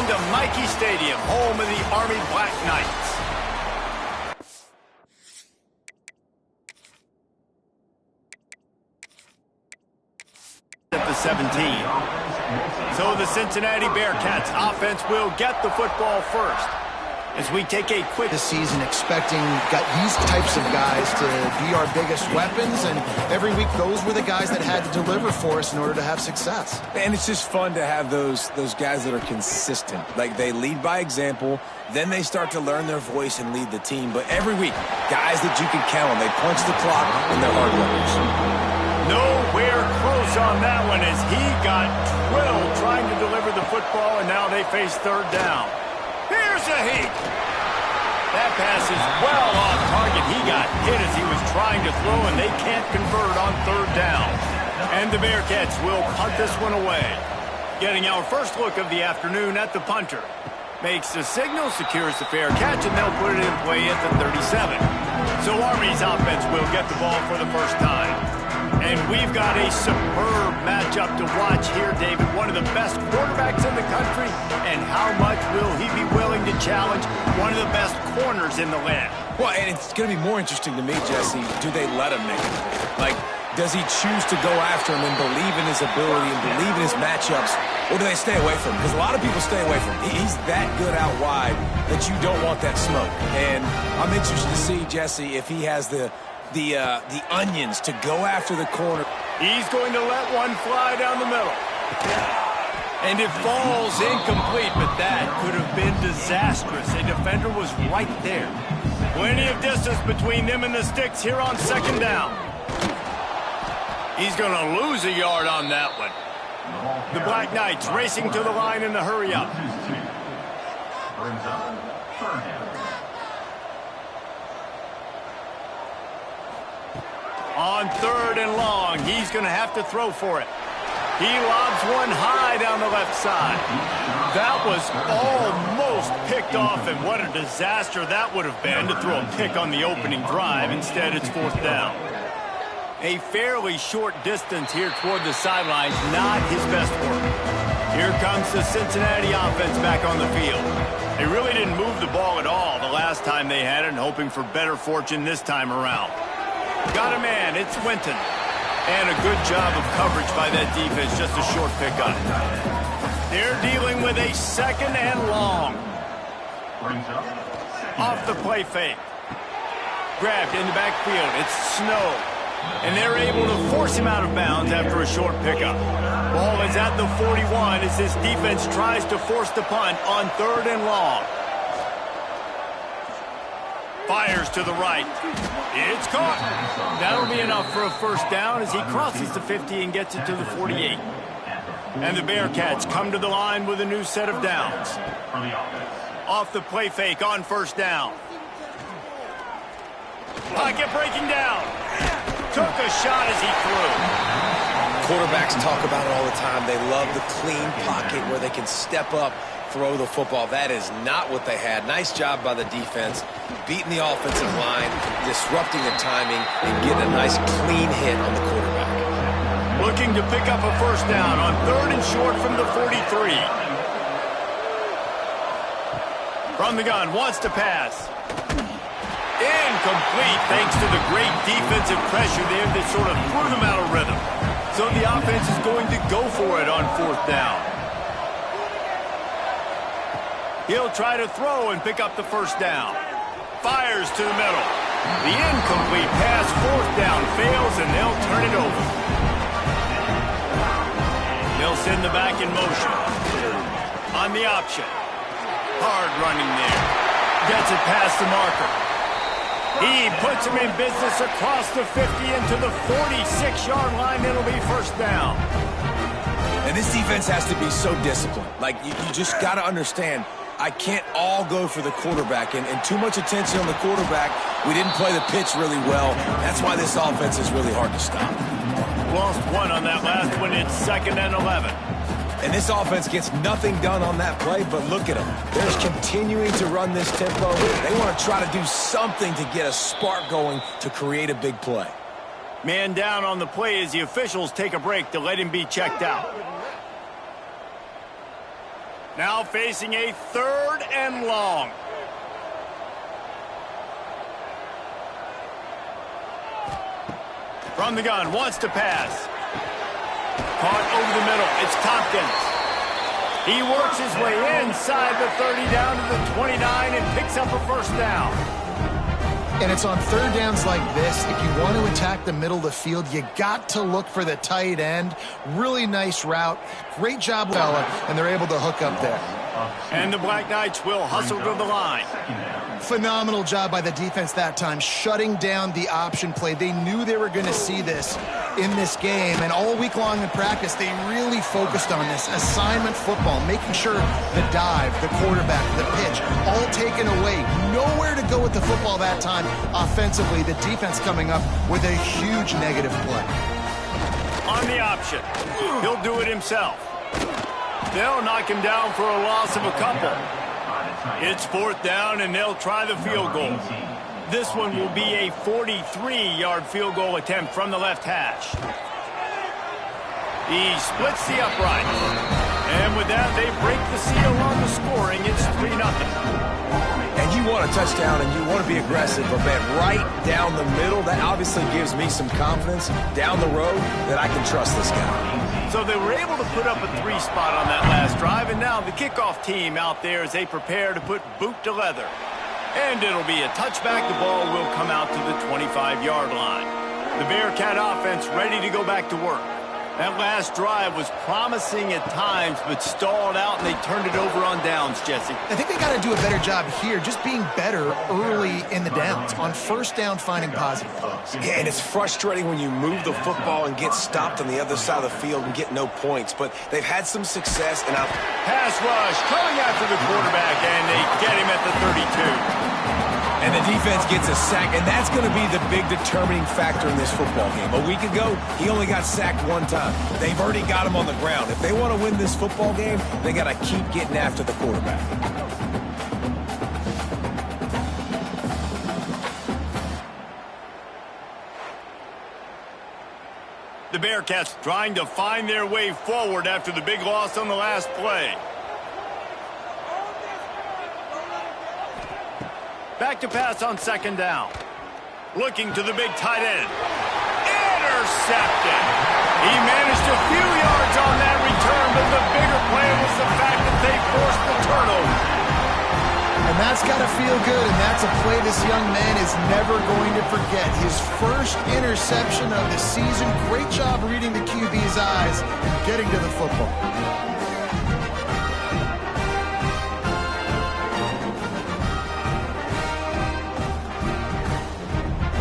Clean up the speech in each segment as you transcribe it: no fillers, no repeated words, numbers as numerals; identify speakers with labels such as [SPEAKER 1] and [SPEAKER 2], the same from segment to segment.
[SPEAKER 1] on to Mikey Stadium, home of the Army Black Knights. At the 17. So the Cincinnati Bearcats offense will get the football first. As we take a quick
[SPEAKER 2] this season, expecting these types of guys to be our biggest weapons, and every week those were the guys that had to deliver for us in order to have success.
[SPEAKER 3] And it's just fun to have those guys that are consistent. Like, they lead by example, then they start to learn their voice and lead the team. But every week, guys that you can count on, they punch the clock and they're hard workers.
[SPEAKER 1] Nowhere close on that one as he got drilled trying to deliver the football, and now they face third down. Here's a heat. That pass is well off target. He got hit as he was trying to throw, and they can't convert on third down. And the Bearcats will punt this one away. Getting our first look of the afternoon at the punter. Makes the signal, secures the fair catch, and they'll put it in play at the 37. So Army's offense will get the ball for the first time. And we've got a superb matchup to watch here, David. One of the best quarterbacks in the country. And how much will he be willing to challenge one of the best corners in the land?
[SPEAKER 3] Well, and it's going to be more interesting to me, Jesse, do they let him make it? Like, does he choose to go after him and believe in his ability and believe in his matchups, or do they stay away from him? Because a lot of people stay away from him. He's that good out wide that you don't want that smoke. And I'm interested to see, Jesse, if he has the onions to go after the corner.
[SPEAKER 1] He's going to let one fly down the middle. And it falls incomplete, but that could have been disastrous. A defender was right there. Plenty of distance between them and the sticks here on second down. He's going to lose a yard on that one. The Black Knights racing to the line in the hurry up. On third and long, he's going to have to throw for it. He lobs one high down the left side. That was almost picked off, and what a disaster that would have been to throw a pick on the opening drive. Instead, it's fourth down. A fairly short distance here toward the sidelines, not his best work. Here comes the Cincinnati offense back on the field. They really didn't move the ball at all the last time they had it, and hoping for better fortune this time around. Got a man, it's Winton. And a good job of coverage by that defense, just a short pickup. They're dealing with a second and long. Off the play fake. Grabbed in the backfield, it's Snow. And they're able to force him out of bounds after a short pickup. Ball is at the 41 as this defense tries to force the punt on third and long. Fires to the right. It's caught. That'll be enough for a first down as he crosses the 50 and gets it to the 48. And the Bearcats come to the line with a new set of downs. Off the play fake on first down. Pocket breaking down. Took a shot as he threw.
[SPEAKER 3] Quarterbacks talk about it all the time. They love the clean pocket where they can step up, throw the football. That is not what they had. Nice job by the defense, beating the offensive line, disrupting the timing, and getting a nice clean hit on the quarterback.
[SPEAKER 1] Looking to pick up a first down on third and short from the 43. From the gun, wants to pass. Incomplete thanks to the great defensive pressure there that sort of threw them out of rhythm. So the offense is going to go for it on fourth down. He'll try to throw and pick up the first down. Fires to the middle. The incomplete pass, fourth down, fails, and they'll turn it over. They'll send the back in motion. On the option. Hard running there. Gets it past the marker. He puts him in business across the 50 into the 46-yard line. It'll be first down.
[SPEAKER 3] And this defense has to be so disciplined. Like, you just got to understand, I can't all go for the quarterback. And too much attention on the quarterback. We didn't play the pitch really well. That's why this offense is really hard to stop.
[SPEAKER 1] Lost one on that last one. It's second and 11.
[SPEAKER 3] And this offense gets nothing done on that play, but look at them. They're just continuing to run this tempo. They want to try to do something to get a spark going to create a big play.
[SPEAKER 1] Man down on the play as the officials take a break to let him be checked out. Now facing a 3rd and long. From the gun, wants to pass. Caught over the middle. It's Tompkins. He works his way inside the 30 down to the 29 and picks up a 1st down.
[SPEAKER 2] And it's on 3rd downs like this. If you want to attack the middle of the field, you got to look for the tight end. Really nice route. Great job, fella, and they're able to hook up there.
[SPEAKER 1] And the Black Knights will hustle to the line.
[SPEAKER 2] Phenomenal job by the defense that time, shutting down the option play. They knew they were going to see this in this game, and all week long in practice, they really focused on this assignment football, making sure the dive, the quarterback, the pitch, all taken away. Nowhere to go with the football that time offensively. The defense coming up with a huge negative play.
[SPEAKER 1] On the option, he'll do it himself. They'll knock him down for a loss of a couple. It's 4th down, and they'll try the field goal. This one will be a 43-yard field goal attempt from the left hash. He splits the upright. And with that, they break the seal on the scoring. It's 3-0.
[SPEAKER 3] And you want a touchdown, and you want to be aggressive, but man, right down the middle, that obviously gives me some confidence down the road that I can trust this guy.
[SPEAKER 1] So they were able to put up a 3 spot on that last drive, and now the kickoff team out there as they prepare to put boot to leather. And it'll be a touchback. The ball will come out to the 25-yard line. The Bearcat offense ready to go back to work. That last drive was promising at times, but stalled out, and they turned it over on downs, Jesse.
[SPEAKER 2] I think they got to do a better job here, just being better early in the downs. On 1st down, finding positive plays.
[SPEAKER 3] Yeah, and it's frustrating when you move the football and get stopped on the other side of the field and get no points, but they've had some success. And
[SPEAKER 1] pass rush coming after the quarterback, and they get him at the 32.
[SPEAKER 3] And the defense gets a sack, and that's going to be the big determining factor in this football game. A week ago, he only got sacked 1 time. They've already got him on the ground. If they want to win this football game, they got to keep getting after the quarterback.
[SPEAKER 1] The Bearcats trying to find their way forward after the big loss on the last play. Back to pass on 2nd down. Looking to the big tight end. Intercepted. He managed a few yards on that return, but the bigger play was the fact that they forced the turnover.
[SPEAKER 2] And that's got to feel good, and that's a play this young man is never going to forget. His 1st interception of the season. Great job reading the QB's eyes and getting to the football.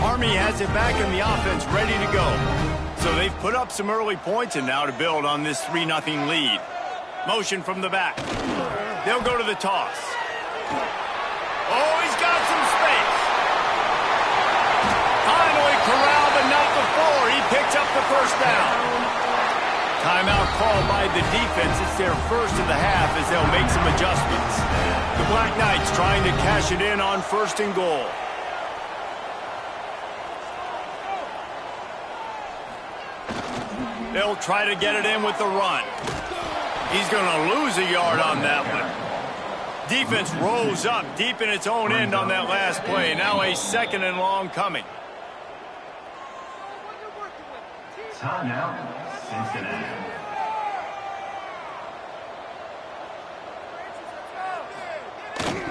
[SPEAKER 1] Army has it back in the offense, ready to go. So they've put up some early points, and now to build on this 3-0 lead. Motion from the back. They'll go to the toss. Oh, he's got some space. Finally corralled, but not before. He picks up the 1st down. Timeout called by the defense. It's their 1st of the half as they'll make some adjustments. The Black Knights trying to cash it in on 1st and goal. They'll try to get it in with the run. He's going to lose a yard on that one. Defense rose up deep in its own end on that last play. Now a 2nd and long coming.
[SPEAKER 4] Timeout, Cincinnati.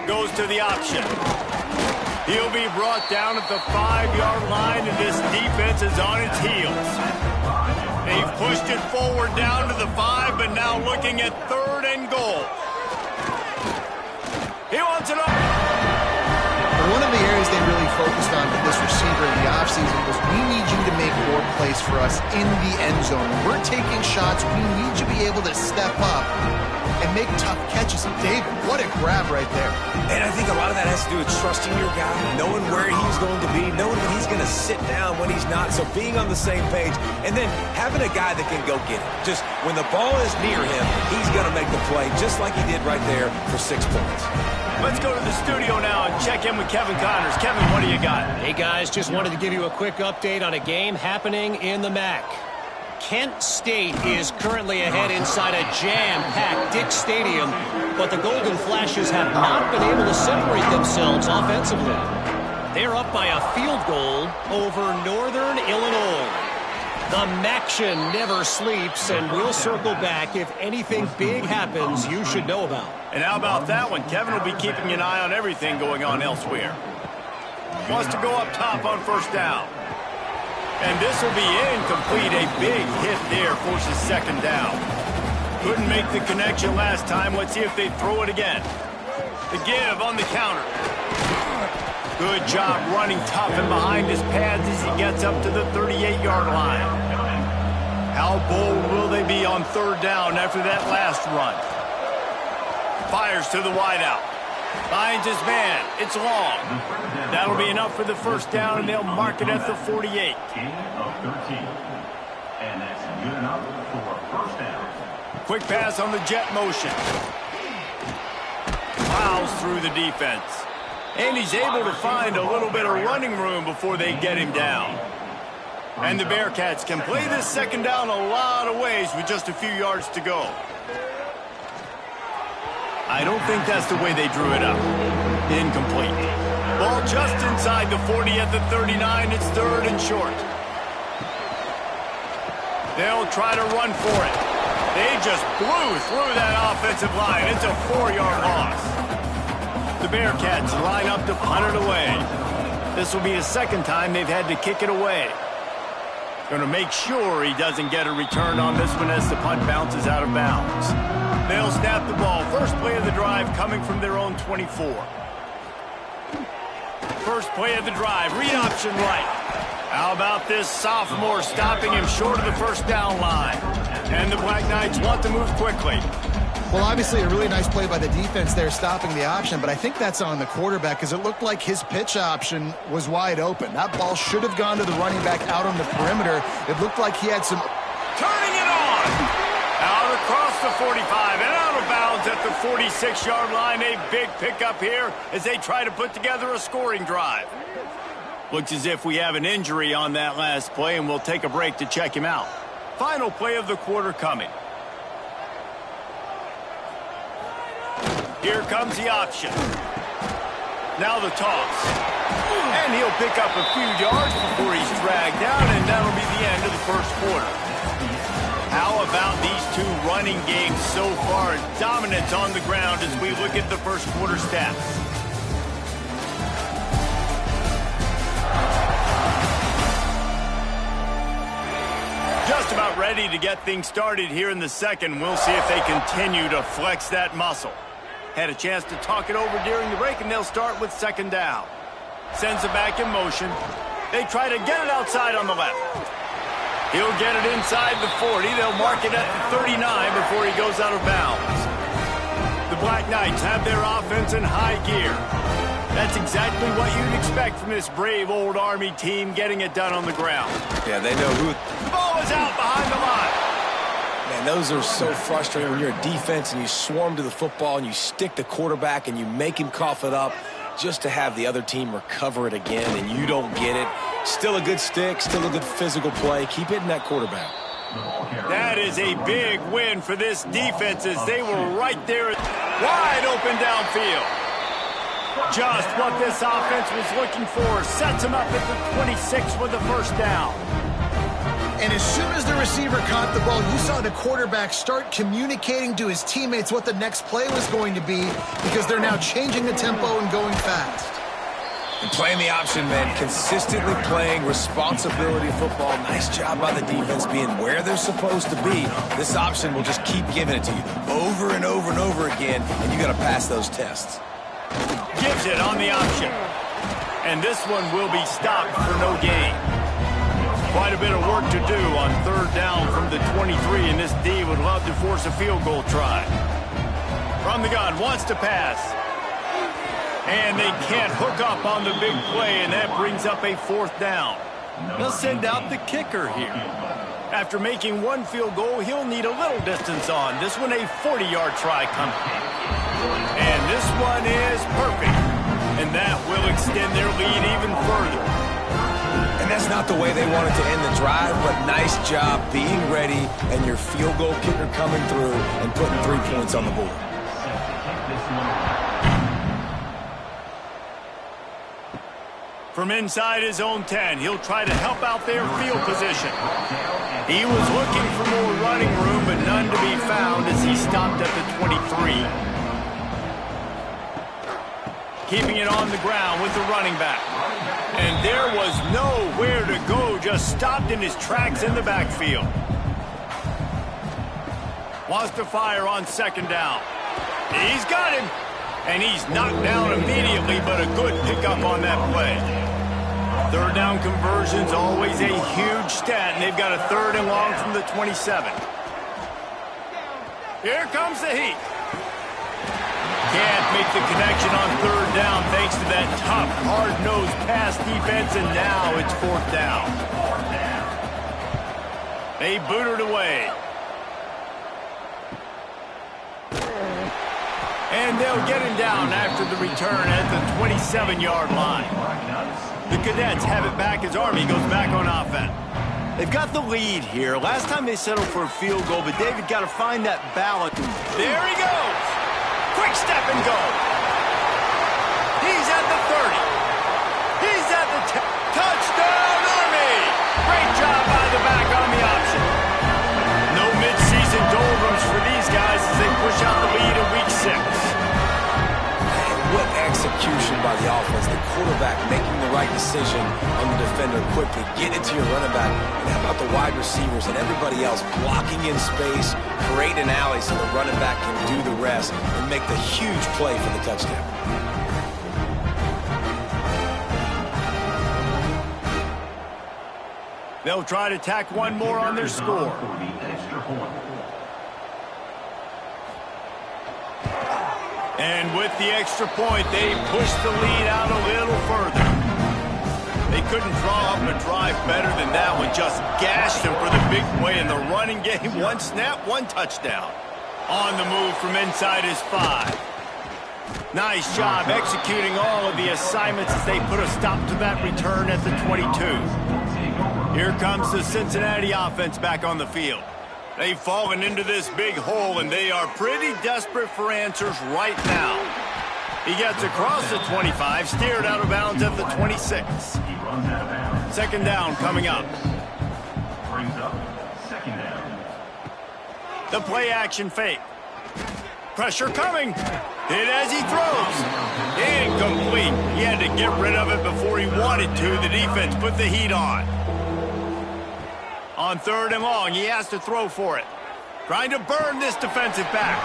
[SPEAKER 1] Goes to the option. He'll be brought down at the 5-yard line, and this defense is on its heels. They've pushed it forward down to the 5, but now looking at 3rd and goal. He wants it up.
[SPEAKER 2] One of the areas they really focused on with this receiver in the offseason was we need you to make more plays for us in the end zone. We're taking shots. We need you to be able to step up and make tough catches. And David, what a grab right there.
[SPEAKER 3] And I think a lot of that has to do with trusting your guy, knowing where he's going to be, knowing when he's going to sit down, when he's not. So being on the same page, and then having a guy that can go get it. Just when the ball is near him, he's going to make the play, just like he did right there for 6 points.
[SPEAKER 1] Let's go to the studio now and check in with Kevin Connors. Kevin, what do you got?
[SPEAKER 5] Hey, guys, just wanted to give you a quick update on a game happening in the MAC. Kent State is currently ahead inside a jam-packed Dick Stadium, but the Golden Flashes have not been able to separate themselves offensively. They're up by a field goal over Northern Illinois. The Maction never sleeps, and we'll circle back if anything big happens you should know about.
[SPEAKER 1] And how about that one? Kevin will be keeping an eye on everything going on elsewhere. Wants to go up top on first down. And this will be incomplete. A big hit there forces second down. Couldn't make the connection last time. Let's see if they throw it again. The give on the counter. Good job running tough and behind his pads as he gets up to the 38-yard line. How bold will they be on third down after that last run? Fires to the wideout. Finds his man. It's long. That'll be enough for the first down, and they'll mark it at the 48.
[SPEAKER 4] Gain of 13. And that's good enough for first down.
[SPEAKER 1] Quick pass on the jet motion. Plows through the defense. And he's able to find a little bit of running room before they get him down. And the Bearcats can play this second down a lot of ways with just a few yards to go. I don't think that's the way they drew it up. Incomplete. Ball just inside the 40 at the 39. It's third and short. They'll try to run for it. They just blew through that offensive line. It's a 4-yard loss. The Bearcats line up to punt it away. This will be the second time they've had to kick it away. Going to make sure he doesn't get a return on this one as the punt bounces out of bounds. They'll snap the ball. First play of the drive coming from their own 24. First play of the drive. Read option right. How about this sophomore stopping him short of the first down line? And the Black Knights want to move quickly.
[SPEAKER 2] Well, obviously a really nice play by the defense there stopping the option, but I think that's on the quarterback because it looked like his pitch option was wide open. That ball should have gone to the running back out on the perimeter. It looked like he had some...
[SPEAKER 1] Turning it on! Out across the 45 and out of bounds at the 46-yard line. A big pickup here as they try to put together a scoring drive. Looks as if we have an injury on that last play, and we'll take a break to check him out. Final play of the quarter coming. Here comes the option. Now the toss. And he'll pick up a few yards before he's dragged down, and that'll be the end of the first quarter. How about these two running games so far? Dominance on the ground as we look at the first quarter stats. Just about ready to get things started here in the second. We'll see if they continue to flex that muscle. Had a chance to talk it over during the break, and they'll start with second down. Sends it back in motion. They try to get it outside on the left. He'll get it inside the 40. They'll mark it at the 39 before he goes out of bounds. The Black Knights have their offense in high gear. That's exactly what you'd expect from this brave old Army team getting it done on the ground.
[SPEAKER 3] Yeah, they know who...
[SPEAKER 1] The ball is out behind the line.
[SPEAKER 3] Man, those are so frustrating when you're a defense and you swarm to the football and you stick the quarterback and you make him cough it up just to have the other team recover it again and you don't get it. Still a good stick, still a good physical play. Keep hitting that quarterback.
[SPEAKER 1] That is a big win for this defense as they were right there wide open downfield. Just what this offense was looking for. Sets him up at the 26 with the first down.
[SPEAKER 2] And as soon as the receiver caught the ball, you saw the quarterback start communicating to his teammates what the next play was going to be because they're now changing the tempo and going fast.
[SPEAKER 3] And playing the option, man, consistently playing responsibility football. Nice job by the defense being where they're supposed to be. This option will just keep giving it to you over and over and over again, and you got to pass those tests.
[SPEAKER 1] Gives it on the option. And this one will be stopped for no gain. Quite a bit of work to do on third down from the 23, and this D would love to force a field goal try. From the gun, wants to pass. And they can't hook up on the big play, and that brings up a fourth down. They'll send out the kicker here. After making one field goal, he'll need a little distance on. This one a 40-yard try coming. And this one is perfect. And that will extend their lead even further.
[SPEAKER 3] And that's not the way they wanted to end the drive, but nice job being ready and your field goal kicker coming through and putting 3 points on the board.
[SPEAKER 1] From inside his own 10, he'll try to help out their field position. He was looking for more running room, but none to be found as he stopped at the 23. Keeping it on the ground with the running back. And there was nowhere to go, just stopped in his tracks in the backfield. Wants to fire on second down. He's got him. And he's knocked down immediately, but a good pickup on that play. Third down conversion's always a huge stat, and they've got a 3rd and long from the 27. Here comes the heat. Can't make the connection on 3rd down thanks to that tough, hard-nosed pass defense, and now it's 4th down. They boot it away. And they'll get him down after the return at the 27-yard line. The Cadets have it back as Army goes back on offense. They've got the lead here. Last time they settled for a field goal, but David got to find that balance. There he goes. Quick step and go. He's at the 30. He's at the 10. Touchdown, Army! Great job by the back on the option. No mid-season doldrums for these guys as they push out the lead in Week 6.
[SPEAKER 3] What execution by the offense. The quarterback making the right decision on the defender quickly. Get it to your running back. And how about the wide receivers and everybody else blocking in space, creating an alley so the running back can do the rest and make the huge play for the touchdown.
[SPEAKER 1] They'll try to tack one more on their score. And with the extra point, they push the lead out a little further. They couldn't draw up a drive better than that one. Just gashed them for the big play in the running game. One snap, one touchdown. On the move from inside his 5. Nice job executing all of the assignments as they put a stop to that return at the 22. Here comes the Cincinnati offense back on the field. They've fallen into this big hole, and they are pretty desperate for answers right now. He gets across the 25, steered out of bounds at the 26. 2nd down coming up.
[SPEAKER 4] Brings up 2nd down.
[SPEAKER 1] The play action fake. Pressure coming. Hit as he throws. Incomplete. He had to get rid of it before he wanted to. The defense put the heat on. On 3rd and long, he has to throw for it. Trying to burn this defensive back.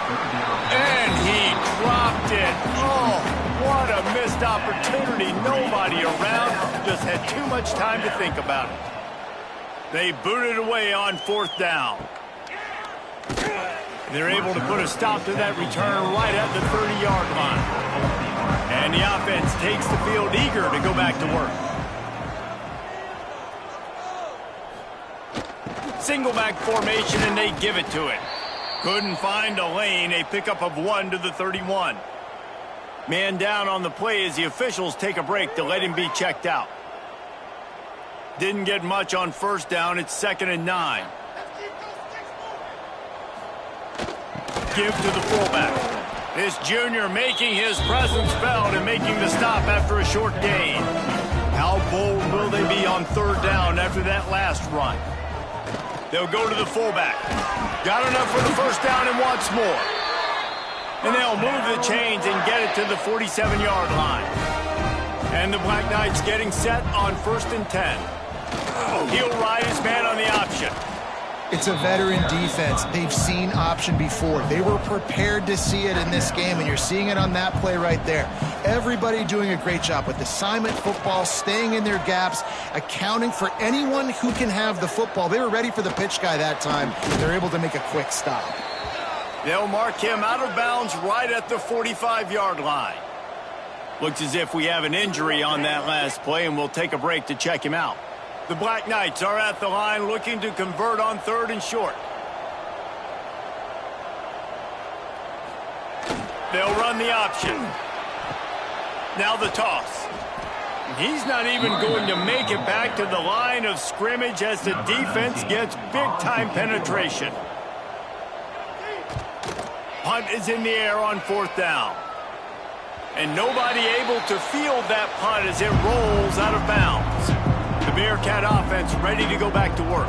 [SPEAKER 1] And he dropped it. Oh, what a missed opportunity. Nobody around. Just had too much time to think about it. They booted away on 4th down. They're able to put a stop to that return right at the 30-yard line. And the offense takes the field eager to go back to work. Single back formation, and they give it to it. Couldn't find a lane. A pickup of 1 to the 31. Man down on the play as the officials take a break to let him be checked out. Didn't get much on 1st down. It's 2nd and 9. Give to the fullback. This junior making his presence felt and making the stop after a short gain. How bold will they be on 3rd down after that last run? They'll go to the fullback. Got enough for the 1st down and wants more. And they'll move the chains and get it to the 47-yard line. And the Black Knights getting set on 1st and 10. He'll ride his man on the option.
[SPEAKER 2] It's a veteran defense. They've seen option before. They were prepared to see it in this game, and you're seeing it on that play right there. Everybody doing a great job with assignment football, staying in their gaps, accounting for anyone who can have the football. They were ready for the pitch guy that time. They're able to make a quick stop.
[SPEAKER 1] They'll mark him out of bounds right at the 45-yard line. Looks as if we have an injury on that last play, and we'll take a break to check him out. The Black Knights are at the line looking to convert on 3rd and short. They'll run the option. Now the toss. He's not even going to make it back to the line of scrimmage as the defense gets big-time penetration. Punt is in the air on 4th down. And nobody able to field that punt as it rolls out of bounds. The Bearcat offense ready to go back to work.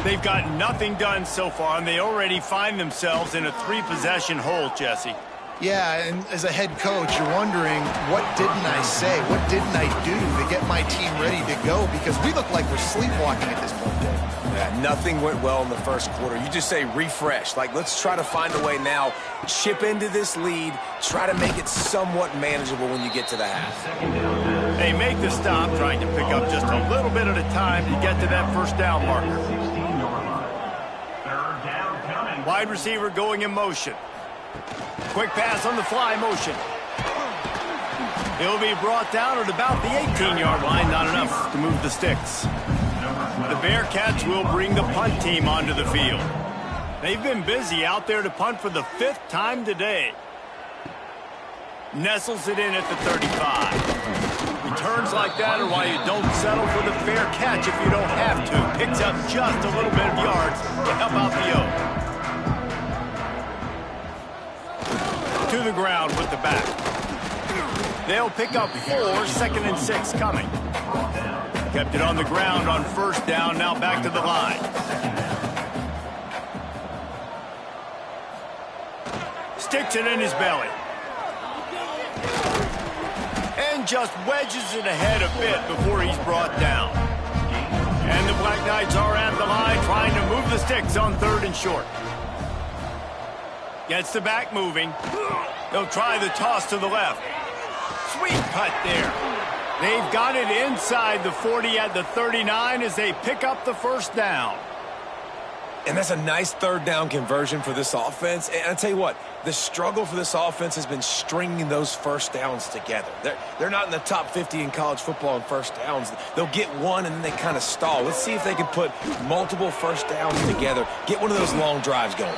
[SPEAKER 1] They've got nothing done so far, and they already find themselves in a 3-possession hole, Jesse.
[SPEAKER 2] Yeah, and as a head coach, you're wondering, what didn't I say? What didn't I do to get my team ready to go? Because we look like we're sleepwalking at this point, Dave.
[SPEAKER 3] Yeah, nothing went well in the first quarter. You just say refresh. Like, let's try to find a way now, chip into this lead, try to make it somewhat manageable when you get to the half.
[SPEAKER 1] They make the stop, trying to pick up just a little bit at a time to get to that 1st down marker. Wide receiver going in motion. Quick pass on the fly motion. He'll be brought down at about the 18-yard line. Not enough to move the sticks. The Bearcats will bring the punt team onto the field. They've been busy out there to punt for the 5th time today. Nestles it in at the 35. Returns like that are why you don't settle for the fair catch if you don't have to. Picks up just a little bit of yards to help out the O. To the ground with the back. They'll pick up 4, 2nd and 6 coming. Kept it on the ground on 1st down, now back to the line. Sticks it in his belly. And just wedges it ahead a bit before he's brought down. And the Black Knights are at the line trying to move the sticks on 3rd and short. Gets the back moving. They'll try the toss to the left. Sweet cut there. They've got it inside the 40 at the 39 as they pick up the 1st down.
[SPEAKER 3] And that's a nice 3rd down conversion for this offense. And I tell you what, the struggle for this offense has been stringing those 1st downs together. They're not in the top 50 in college football in 1st downs. They'll get one and then they kind of stall. Let's see if they can put multiple 1st downs together, get one of those long drives going.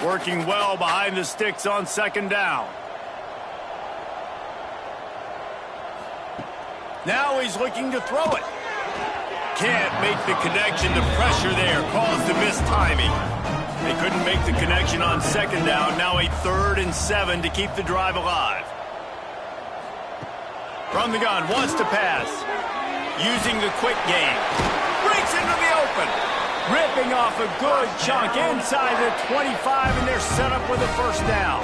[SPEAKER 1] Working well behind the sticks on 2nd down. Now he's looking to throw it. Can't make the connection. The pressure there caused the mistiming. They couldn't make the connection on 2nd down. Now a 3rd and 7 to keep the drive alive. From the gun, wants to pass. Using the quick game. Breaks into the open. Ripping off a good chunk inside the 25, and they're set up with a 1st down.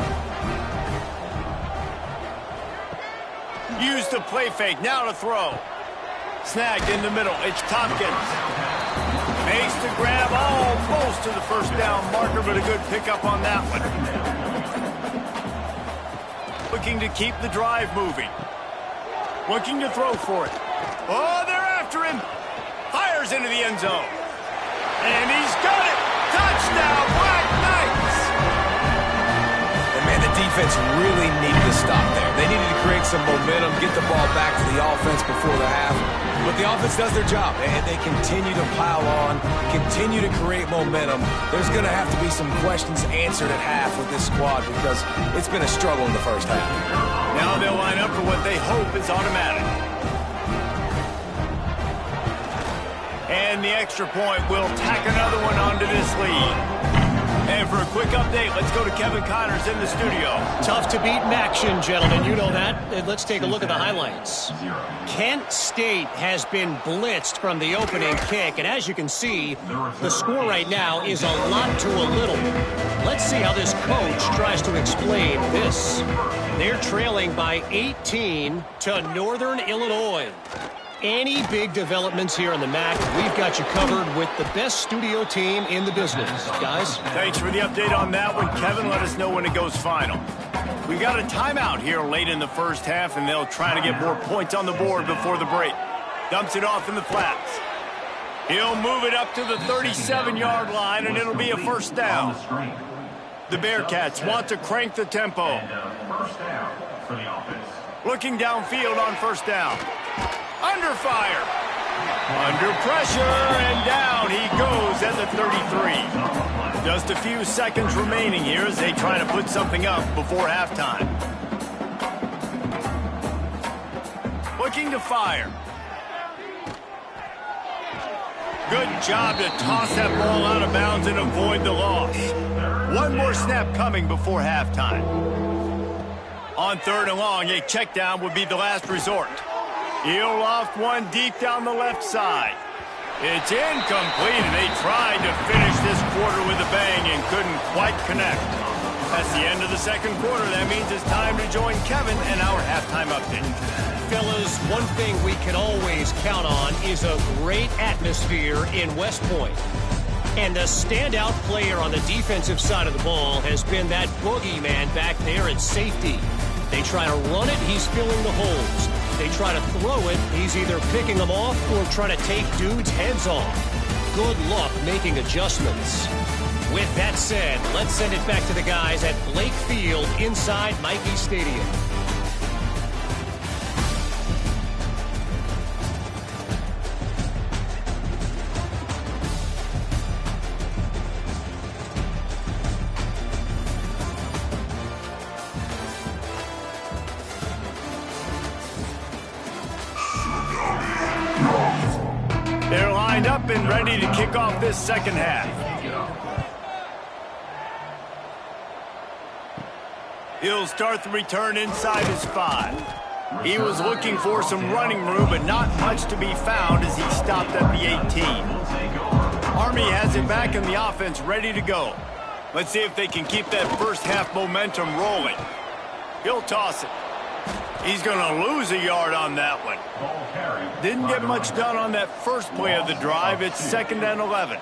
[SPEAKER 1] Use the play fake, now to throw. Snagged in the middle, it's Tompkins. Makes the grab almost to the 1st down marker, but a good pickup on that one. Looking to keep the drive moving. Looking to throw for it. Oh, they're after him. Fires into the end zone. And he's got it! Touchdown, Black Knights!
[SPEAKER 3] And man, the defense really needed to stop there. They needed to create some momentum, get the ball back to the offense before the half. But the offense does their job, and they continue to pile on, continue to create momentum. There's going to have to be some questions answered at half with this squad because it's been a struggle in the 1st half.
[SPEAKER 1] Now they'll line up for what they hope is automatic. And the extra point will tack another one onto this lead. And for a quick update, let's go to Kevin Connors in the studio.
[SPEAKER 5] Tough to beat in action, gentlemen. You know that. And let's take a look at the highlights. Kent State has been blitzed from the opening kick. And as you can see, the score right now is a lot to a little. Let's see how this coach tries to explain this. They're trailing by 18 to Northern Illinois. Any big developments here in the MAC, we've got you covered with the best studio team in the business. Guys?
[SPEAKER 1] Thanks for the update on that one, Kevin. Let us know when it goes final. We got a timeout here late in the 1st half, and they'll try to get more points on the board before the break. Dumps it off in the flats. He'll move it up to the 37-yard line, and it'll be a 1st down. The Bearcats want to crank the tempo.
[SPEAKER 4] And 1st down for the offense.
[SPEAKER 1] Looking downfield on 1st down. under fire. Under pressure, and down he goes at the 33. Just a few seconds remaining here as they try to put something up before halftime. Looking to fire. Good job to toss that ball out of bounds and avoid the loss. One more snap coming before halftime. On 3rd and long, a check down would be the last resort. He'll loft one deep down the left side. It's incomplete, and they tried to finish this quarter with a bang and couldn't quite connect. That's the end of the second quarter. That means it's time to join Kevin and our halftime update.
[SPEAKER 5] Fellas, one thing we can always count on is a great atmosphere in West Point. And the standout player on the defensive side of the ball has been that boogeyman back there at safety. They try to run it, he's filling the holes. They try to throw it, he's either picking them off or trying to take dudes' heads off. Good luck making adjustments. With that said, let's send it back to the guys at Blake Field inside Michie Stadium.
[SPEAKER 1] They're lined up and ready to kick off this second half. He'll start the return inside his 5. He was looking for some running room, but not much to be found as he stopped at the 18. Army has it back in the offense ready to go. Let's see if they can keep that first half momentum rolling. He'll toss it. He's going to lose a yard on that one. Didn't get much done on that first play of the drive. It's 2nd and 11.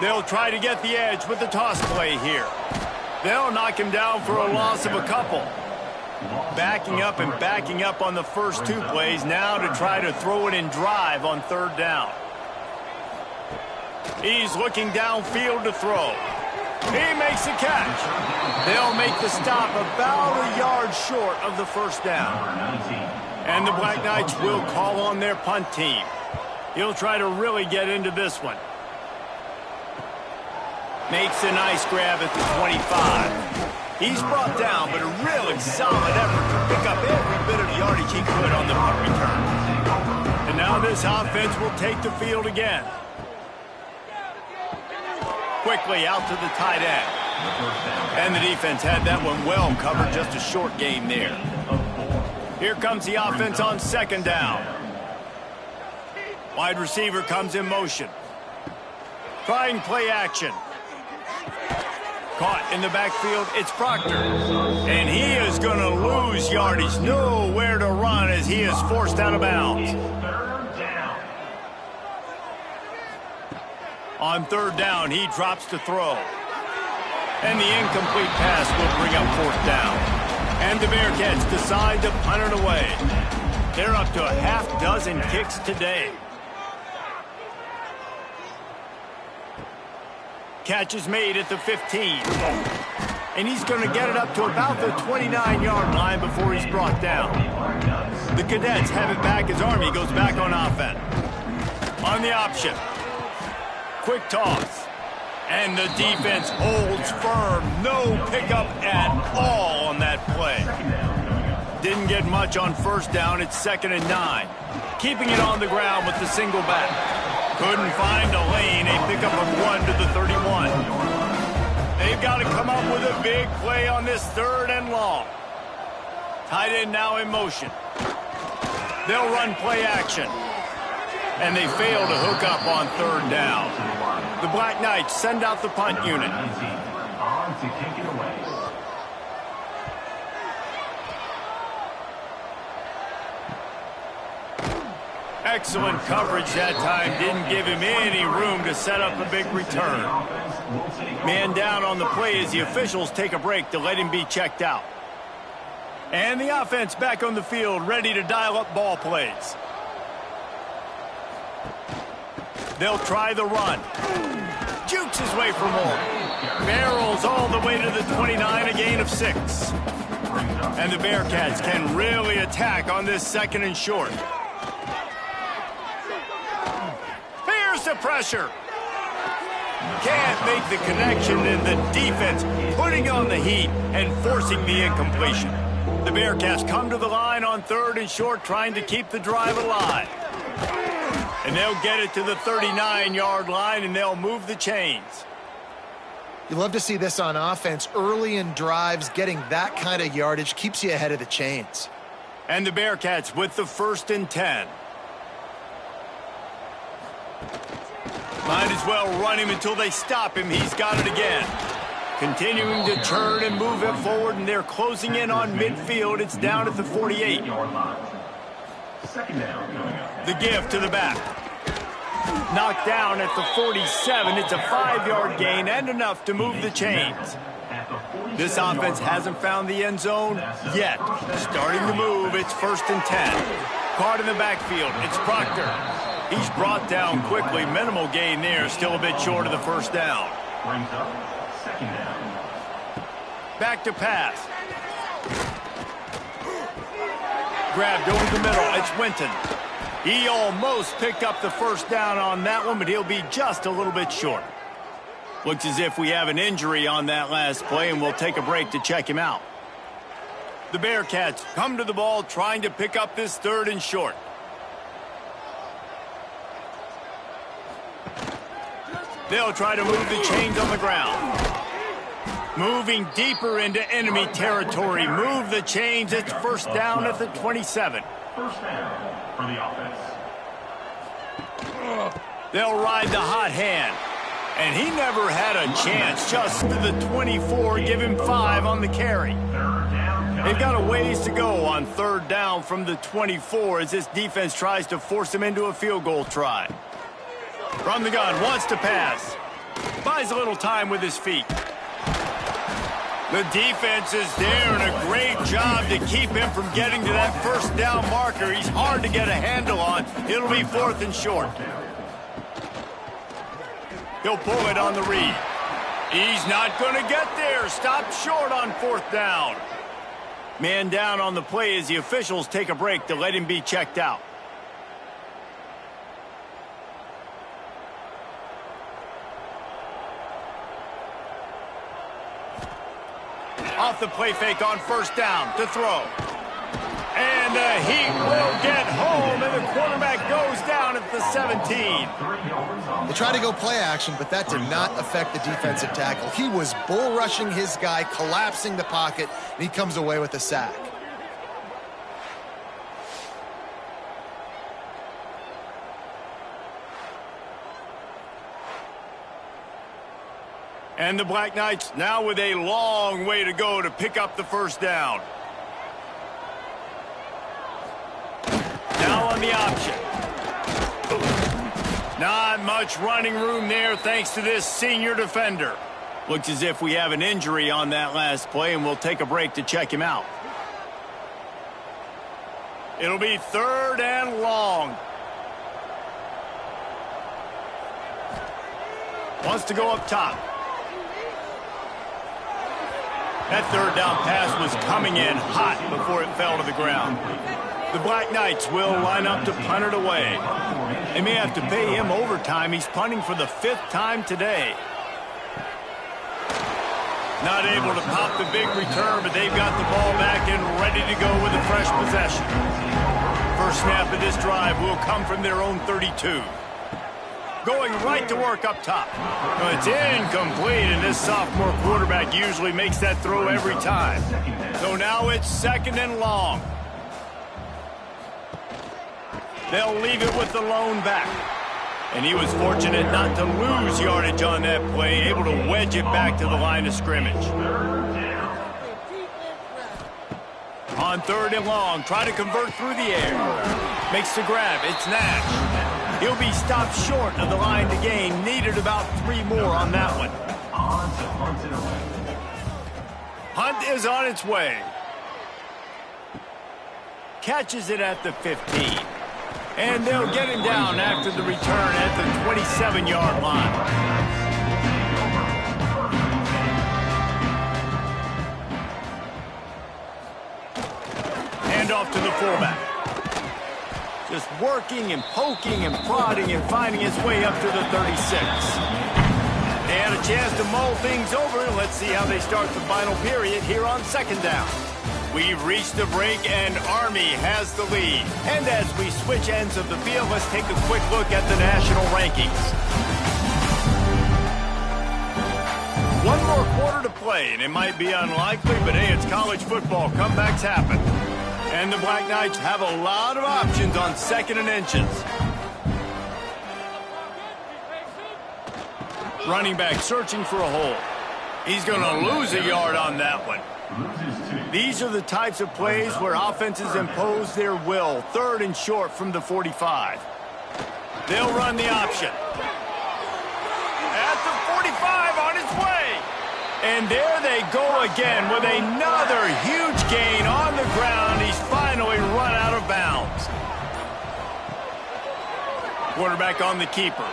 [SPEAKER 1] They'll try to get the edge with the toss play here. They'll knock him down for a loss of a couple. Backing up and backing up on the first 2 plays now to try to throw it in drive on 3rd down. He's looking downfield to throw. He makes the catch. They'll make the stop about a yard short of the first down. And the Black Knights will call on their punt team. He'll try to really get into this one. Makes a nice grab at the 25. He's brought down, but a really solid effort to pick up every bit of yardage he could on the punt return. And now this offense will take the field again. Quickly out to the tight end. And the defense had that one well covered, just a short game there. Here comes the offense on 2nd down. Wide receiver comes in motion. Trying play action. Caught in the backfield, it's Proctor. And he is going to lose yardage. Nowhere to run as he is forced out of bounds. On 3rd down, he drops to throw. And the incomplete pass will bring up 4th down. And the Bearcats decide to punt it away. They're up to a half-dozen kicks today. Catch is made at the 15. And he's going to get it up to about the 29-yard line before he's brought down. The Cadets have it back as Army goes back on offense. On the option. Quick toss. And the defense holds firm. No pickup at all on that play. Didn't get much on 1st down. It's 2nd and 9. Keeping it on the ground with the single back. Couldn't find a lane. A pickup of 1 to the 31. They've got to come up with a big play on this 3rd and long. Tight end now in motion. They'll run play action. And they fail to hook up on 3rd down. The Black Knights send out the punt unit. Excellent coverage that time. Didn't give him any room to set up a big return. Man down on the play as the officials take a break to let him be checked out. And the offense back on the field, ready to dial up ball plays. They'll try the run. Jukes his way for more. Barrels all the way to the 29, a gain of 6. And the Bearcats can really attack on this 2nd and short. Here's the pressure. Can't make the connection, and the defense putting on the heat and forcing the incompletion. The Bearcats come to the line on 3rd and short, trying to keep the drive alive. And they'll get it to the 39-yard line, and they'll move the chains.
[SPEAKER 2] You love to see this on offense. Early in drives, getting that kind of yardage keeps you ahead of the chains.
[SPEAKER 1] And the Bearcats with the 1st and 10. Might as well run him until they stop him. He's got it again. Continuing to turn and move it forward, and they're closing in on midfield. It's down at the 48.
[SPEAKER 4] 2nd down coming up.
[SPEAKER 1] The give to the back. Knocked down at the 47. It's a 5-yard gain and enough to move the chains. This offense hasn't found the end zone yet. Starting to move. It's 1st and 10. Caught in the backfield. It's Proctor. He's brought down quickly. Minimal gain there. Still a bit short of the 1st down.
[SPEAKER 4] Brings up 2nd down.
[SPEAKER 1] Back to pass. Grabbed over the middle. It's Winton. He almost picked up the 1st down on that one, but he'll be just a little bit short. Looks as if we have an injury on that last play, and we'll take a break to check him out. The Bearcats come to the ball trying to pick up this 3rd and short. They'll try to move the chains on the ground. Moving deeper into enemy territory. Move the chains. It's 1st down at the 27.
[SPEAKER 4] 1st down for the offense.
[SPEAKER 1] They'll ride the hot hand. And he never had a chance. Just to the 24. Give him 5 on the carry.
[SPEAKER 4] 3rd down.
[SPEAKER 1] They've got a ways to go on 3rd down from the 24 as this defense tries to force him into a field goal try. From the gun, wants to pass. Buys a little time with his feet. The defense is there, and a great job to keep him from getting to that 1st down marker. He's hard to get a handle on. It'll be 4th and short. He'll pull it on the read. He's not going to get there. Stopped short on 4th down. Man down on the play as the officials take a break to let him be checked out. Off the play fake on 1st down to throw. And the Heat will get home, and the quarterback goes down at the 17.
[SPEAKER 2] They tried to go play action, but that did not affect the defensive tackle. He was bull rushing his guy, collapsing the pocket, and he comes away with a sack.
[SPEAKER 1] And the Black Knights now with a long way to go to pick up the 1st down. Now on the option. Not much running room there thanks to this senior defender. Looks as if we have an injury on that last play, and we'll take a break to check him out. It'll be 3rd and long. Wants to go up top. That 3rd down pass was coming in hot before it fell to the ground. The Black Knights will line up to punt it away. They may have to pay him overtime. He's punting for the 5th time today. Not able to pop the big return, but they've got the ball back and ready to go with a fresh possession. First snap of this drive will come from their own 32. Going right to work up top. Well, it's incomplete, and this sophomore quarterback usually makes that throw every time. So now it's 2nd and long. They'll leave it with the lone back. And he was fortunate not to lose yardage on that play, able to wedge it back to the line of scrimmage. On 3rd and long, try to convert through the air. Makes the grab. It's Nash. He'll be stopped short of the line to gain. Needed about 3 more on that one. Hunt is on its way. Catches it at the 15. And they'll get him down after the return at the 27-yard line. Handoff to the fullback. Just working and poking and prodding and finding his way up to the 36. They had a chance to mull things over. Let's see how they start the final period here on second down. We've reached the break, and Army has the lead. And as we switch ends of the field, let's take a quick look at the national rankings. One more quarter to play, and it might be unlikely, but hey, it's college football. Comebacks happen. And the Black Knights have a lot of options on second and inches. Running back searching for a hole. He's going to lose a yard on that one. These are the types of plays where offenses impose their will. Third and short from the 45. They'll run the option. At the 45 on his way. And there they go again with another huge gain on the ground. He's finally run out of bounds. Quarterback on the keeper.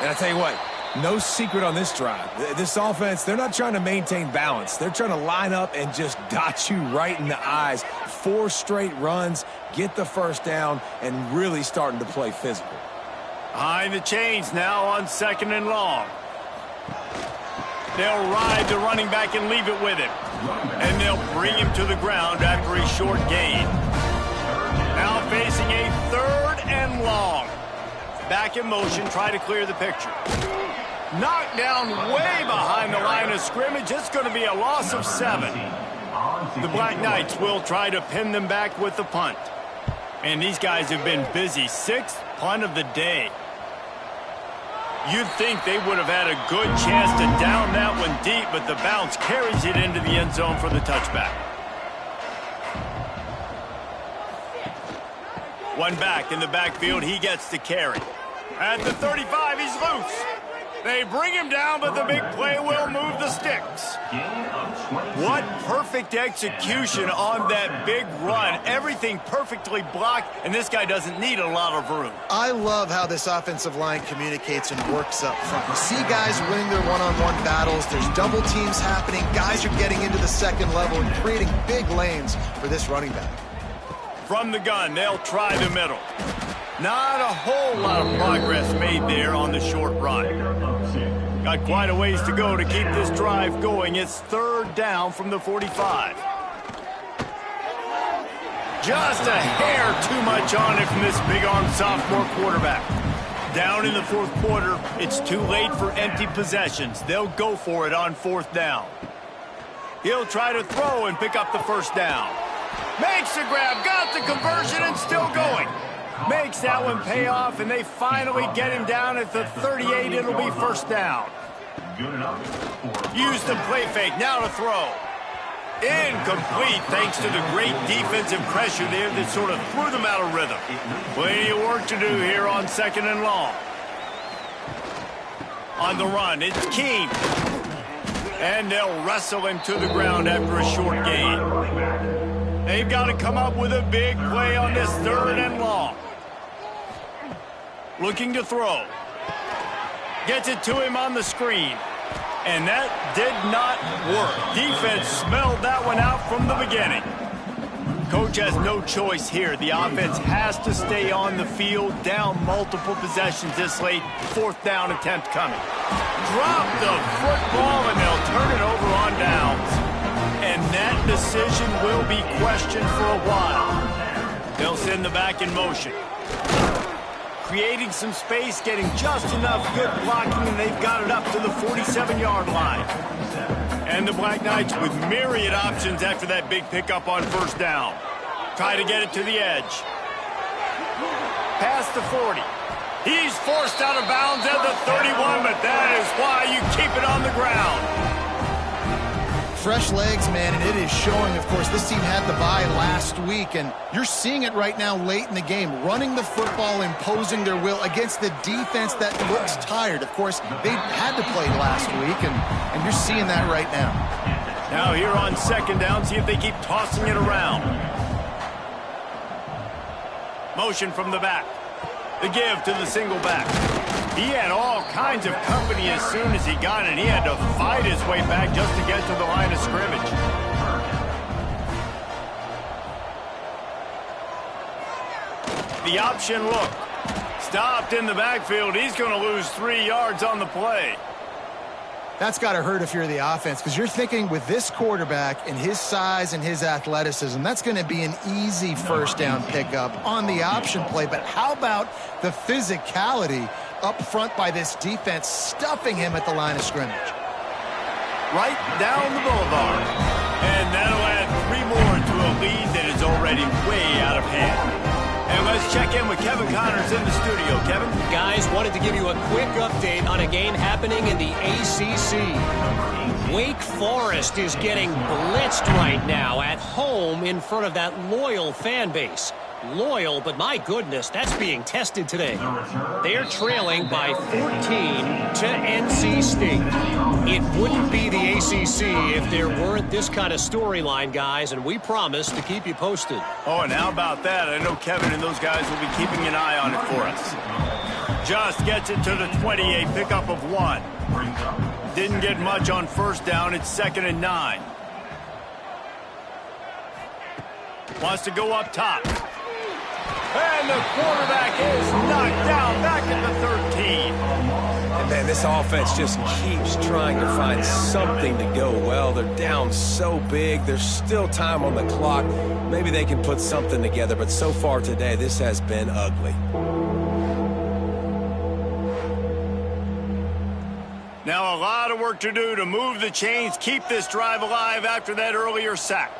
[SPEAKER 3] And I tell you what, no secret on this drive. This offense, they're not trying to maintain balance. They're trying to line up and just dot you right in the eyes. 4 straight runs, get the first down, and really starting to play physical.
[SPEAKER 1] Behind the chains now on second and long. They'll ride the running back and leave it with him. And they'll bring him to the ground after a short gain. Now facing a third and long. Back in motion, try to clear the picture. Knocked down way behind the line of scrimmage. It's going to be a loss of 7. The Black Knights will try to pin them back with the punt. And these guys have been busy. 6th punt of the day. You'd think they would have had a good chance to down that one deep, but the bounce carries it into the end zone for the touchback. One back in the backfield, he gets the carry. At the 35, he's loose. They bring him down, but the big play will move the sticks. What perfect execution on that big run. Everything perfectly blocked, and this guy doesn't need a lot of room.
[SPEAKER 2] I love how this offensive line communicates and works up front. You see guys winning their one-on-one battles. There's double teams happening. Guys are getting into the second level and creating big lanes for this running back.
[SPEAKER 1] From the gun, they'll try the middle. Not a whole lot of progress made there on the short run. Got quite a ways to go to keep this drive going. It's third down from the 45. Just a hair too much on it from this big-armed sophomore quarterback. Down in the fourth quarter, it's too late for empty possessions. They'll go for it on 4th down. He'll try to throw and pick up the first down. Makes the grab, got the conversion, and still going. Makes that one pay off, and they finally get him down at the 38. It'll be first down. Use the play fake, now to throw. Incomplete, thanks to the great defensive pressure there that sort of threw them out of rhythm. Plenty of work to do here on second and long. On the run, it's King. And they'll wrestle him to the ground after a short gain. They've got to come up with a big play on this third and long. Looking to throw. Gets it to him on the screen. And that did not work. Defense smelled that one out from the beginning. Coach has no choice here. The offense has to stay on the field, down multiple possessions this late. 4th down attempt coming. Drop the football, and they'll turn it over on downs. And that decision will be questioned for a while. They'll send the back in motion. Creating some space, getting just enough good blocking, and they've got it up to the 47-yard line. And the Black Knights with myriad options after that big pickup on first down. Try to get it to the edge. Past the 40. He's forced out of bounds at the 31, but that is why you keep it on the ground.
[SPEAKER 2] Fresh legs, man, and it is showing. Of course, this team had the bye last week, and you're seeing it right now late in the game. Running the football, imposing their will against the defense that looks tired. Of course, they had to play last week, and you're seeing that right now.
[SPEAKER 1] Now here on second down, see if they keep tossing it around. Motion from the back. The give to the single back. He had all kinds of company as soon as he got it. He had to fight his way back just to get to the line of scrimmage. the option look. Stopped in the backfield. He's going to lose 3 yards on the play.
[SPEAKER 2] That's got to hurt if you're the offense, because you're thinking with this quarterback and his size and his athleticism, that's going to be an easy first down pickup on the option play. But how about the physicality up front by this defense, stuffing him at the line of scrimmage?
[SPEAKER 1] Right down the boulevard. And that'll add 3 more to a lead that is already way out of hand. And let's check in with Kevin Connors in the studio. Kevin?
[SPEAKER 5] Guys, wanted to give you a quick update on a game happening in the ACC. Wake Forest is getting blitzed right now at home in front of that loyal fan base. Loyal, but my goodness, that's being tested today. They're trailing by 14 to NC State. It wouldn't be the ACC if there weren't this kind of storyline, guys, and we promise to keep you posted.
[SPEAKER 1] Oh, and how about that? I know Kevin and those guys will be keeping an eye on it for us. Just gets it to the 28, pickup of 1. Didn't get much on first down. It's 2nd and 9. Wants to go up top. And the quarterback is knocked down back at the 13.
[SPEAKER 3] And man, this offense just keeps trying to find something to go well. They're down so big. There's still time on the clock. Maybe they can put something together, but so far today, this has been ugly.
[SPEAKER 1] Now a lot of work to do to move the chains, keep this drive alive after that earlier sack.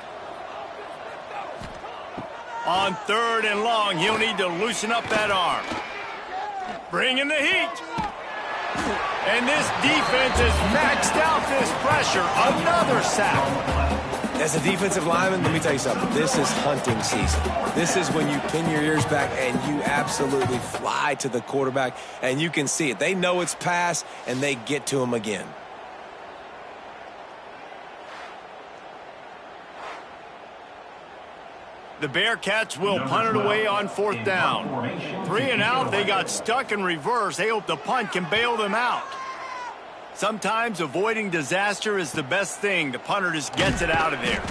[SPEAKER 1] On 3rd and long, he'll need to loosen up that arm. Bring in the heat. And this defense has maxed out this pressure. Another sack.
[SPEAKER 3] As a defensive lineman, let me tell you something. This is hunting season. This is when you pin your ears back and you absolutely fly to the quarterback, and you can see it. They know it's pass, and they get to him again.
[SPEAKER 1] The Bearcats will punt it away on 4th down. 3 and out, they got stuck in reverse. They hope the punt can bail them out. Sometimes avoiding disaster is the best thing. The punter just gets it out of there.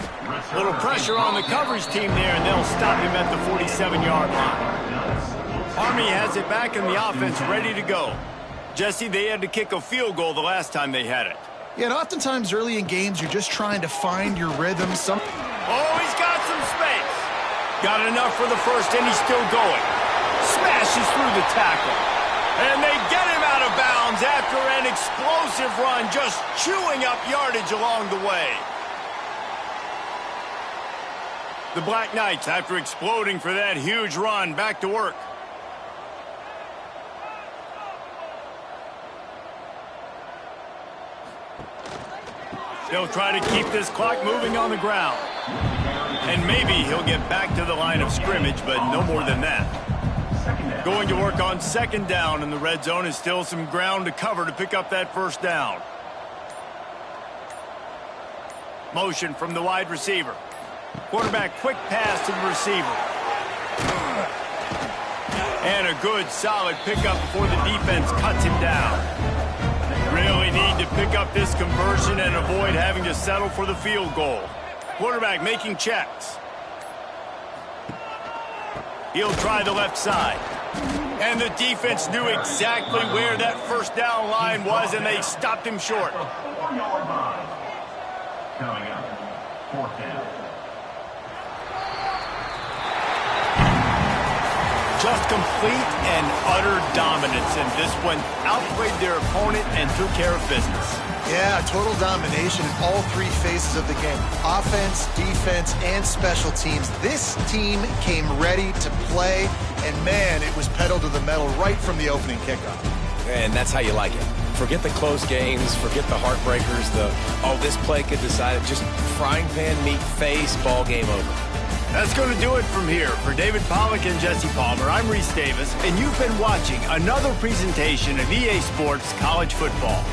[SPEAKER 1] A little pressure on the coverage team there, and they'll stop him at the 47-yard line. Army has it back in the offense, ready to go. Jesse, they had to kick a field goal the last time they had it.
[SPEAKER 2] Yeah, and oftentimes early in games, you're just trying to find your rhythm.
[SPEAKER 1] Oh, he's got some space. Got enough for the first, and he's still going. Smashes through the tackle. And they get him out of bounds after an explosive run, just chewing up yardage along the way. The Black Knights, after exploding for that huge run, back to work. They'll try to keep this clock moving on the ground. And maybe he'll get back to the line of scrimmage, but no more than that. Going to work on 2nd down, and the red zone is still some ground to cover to pick up that first down. Motion from the wide receiver. Quarterback quick pass to the receiver. And a good solid pickup before the defense cuts him down. Really need to pick up this conversion and avoid having to settle for the field goal. Quarterback making checks. He'll try the left side. And the defense knew exactly where that first down line was, and they stopped him short.
[SPEAKER 4] Coming up, 4th down.
[SPEAKER 1] Just complete and utter dominance in this one. Outplayed their opponent and took care of business.
[SPEAKER 2] Yeah, total domination in all 3 phases of the game. Offense, defense, and special teams. This team came ready to play, and man, it was pedal to the metal right from the opening kickoff.
[SPEAKER 3] And that's how you like it. Forget the close games, forget the heartbreakers, this play could decide it. Just frying pan meet face, ball game over.
[SPEAKER 1] That's going to do it from here. For David Pollack and Jesse Palmer, I'm Reese Davis, and you've been watching another presentation of EA Sports College Football.